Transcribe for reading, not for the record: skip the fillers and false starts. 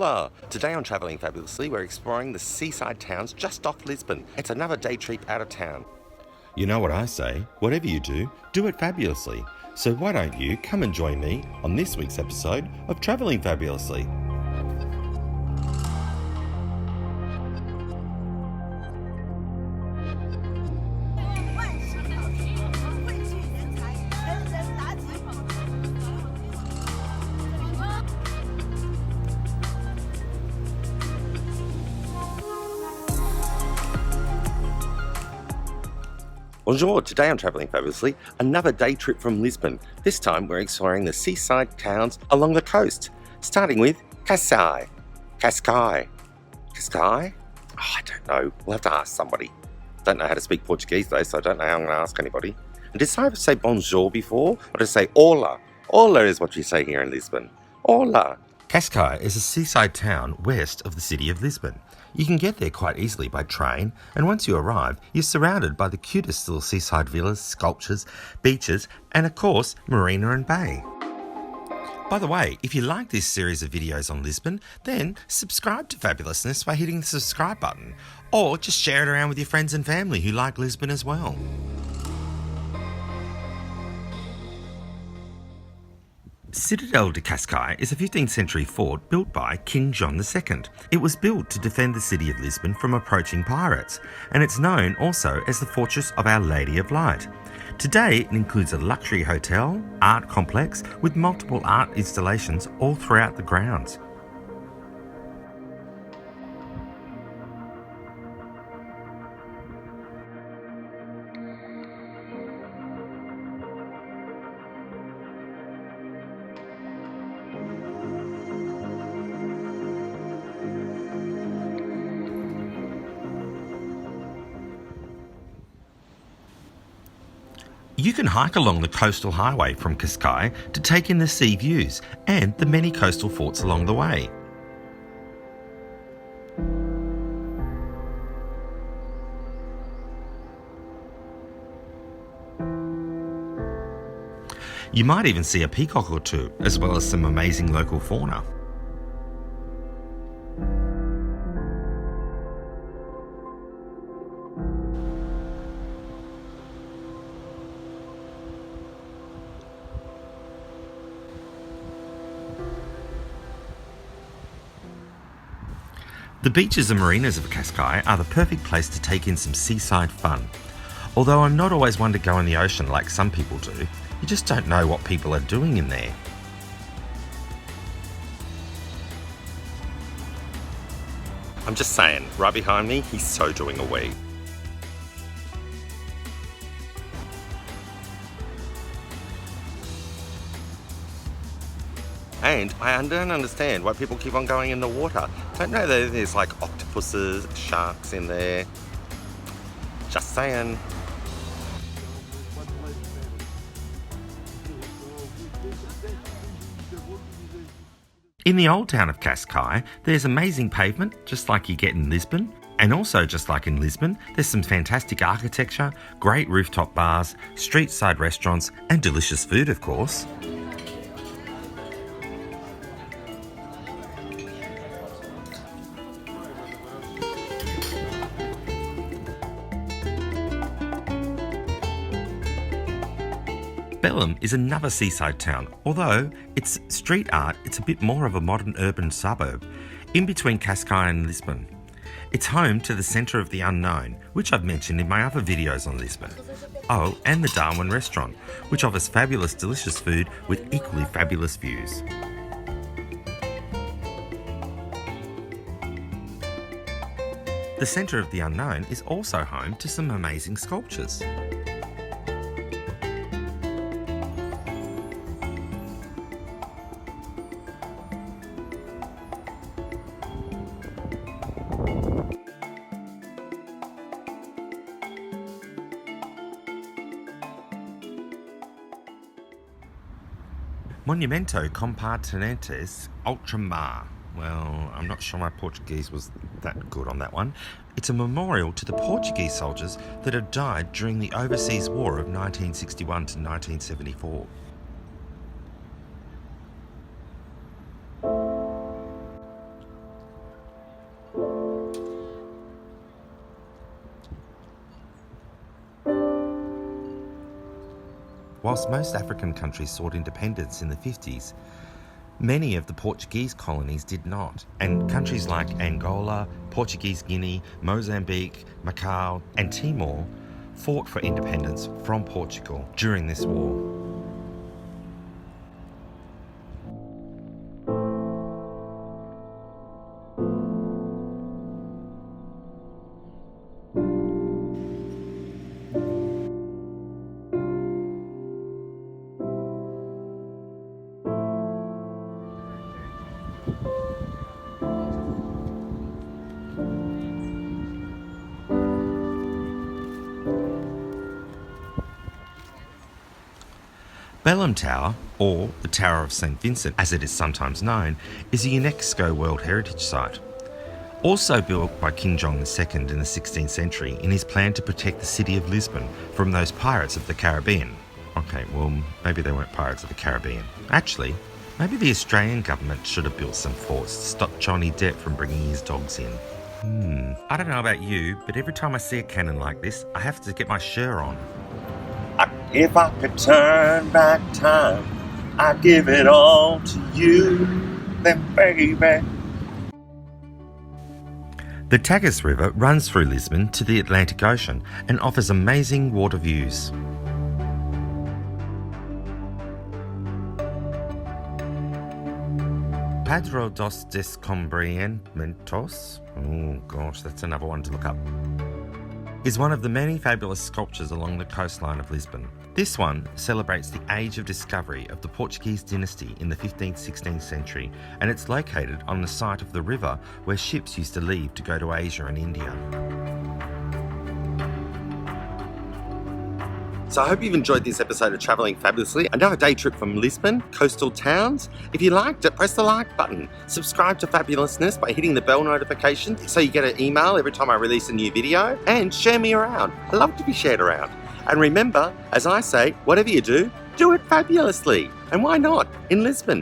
Hola! Today on Travelling Fabulously, we're exploring the seaside towns just off Lisbon. It's another day trip out of town. You know what I say, whatever you do it fabulously. So why don't you come and join me on this week's episode of Travelling Fabulously. Bonjour, today on Travelling Fabulously, another day trip from Lisbon. This time we're exploring the seaside towns along the coast, starting with Cascais. Cascais? Oh, I don't know. We'll have to ask somebody. Don't know how to speak Portuguese though, so I don't know how I'm going to ask anybody. And did I say bonjour before? Or did I say hola? Hola is what you say here in Lisbon. Hola. Cascais is a seaside town west of the city of Lisbon. You can get there quite easily by train, and once you arrive, you're surrounded by the cutest little seaside villas, sculptures, beaches, and of course, marina and bay. By the way, if you like this series of videos on Lisbon, then subscribe to Fabulousness by hitting the subscribe button, or just share it around with your friends and family who like Lisbon as well. Cidadela de Cascais is a 15th century fort built by King Jon E. It was built to defend the city of Lisbon from approaching pirates, and it's known also as the Fortress of Our Lady of Light. Today it includes a luxury hotel, art complex with multiple art installations all throughout the grounds. You can hike along the coastal highway from Cascais to take in the sea views and the many coastal forts along the way. You might even see a peacock or two, as well as some amazing local fauna. The beaches and marinas of Cascais are the perfect place to take in some seaside fun. Although I'm not always one to go in the ocean like some people do, you just don't know what people are doing in there. I'm just saying, right behind me, he's so doing a wee. And I don't understand why people keep on going in the water. Don't know that there's like octopuses, sharks in there. Just saying. In the old town of Cascais, there's amazing pavement, just like you get in Lisbon. And also, just like in Lisbon, there's some fantastic architecture, great rooftop bars, street side restaurants, and delicious food, of course. Belem is another seaside town, although it's street art, it's a bit more of a modern urban suburb, in between Cascais and Lisbon. It's home to the Centre of the Unknown, which I've mentioned in my other videos on Lisbon. Oh, and the Darwin Restaurant, which offers fabulous delicious food with equally fabulous views. The Centre of the Unknown is also home to some amazing sculptures. Monumento Combatants Ultramar. Well, I'm not sure my Portuguese was that good on that one. It's a memorial to the Portuguese soldiers that had died during the Overseas War of 1961 to 1974. whilst most African countries sought independence in the 50s, many of the Portuguese colonies did not, and countries like Angola, Portuguese Guinea, Mozambique, Macau, and Timor fought for independence from Portugal during this war. Belem Tower, or the Tower of St. Vincent as it is sometimes known, is a UNESCO World Heritage Site. Also built by King Jon E in the 16th century in his plan to protect the city of Lisbon from those pirates of the Caribbean. Okay, well, maybe they weren't pirates of the Caribbean. Actually, maybe the Australian government should have built some forts to stop Jon E from bringing his dogs in. I don't know about you, but every time I see a cannon like this, I have to get my shirt on. If I could turn back time, I'd give it all to you, then baby. The Tagus River runs through Lisbon to the Atlantic Ocean and offers amazing water views. Padrão dos Descobrimentos, oh gosh, that's another one to look up, is one of the many fabulous sculptures along the coastline of Lisbon. This one celebrates the age of discovery of the Portuguese dynasty in the 15th-16th century, and it's located on the site of the river where ships used to leave to go to Asia and India. So I hope you've enjoyed this episode of Travelling Fabulously, another day trip from Lisbon, coastal towns. If you liked it, press the like button. Subscribe to Fabulousness by hitting the bell notification so you get an email every time I release a new video, and share me around. I love to be shared around. And remember, as I say, whatever you do it fabulously. And why not? In Lisbon.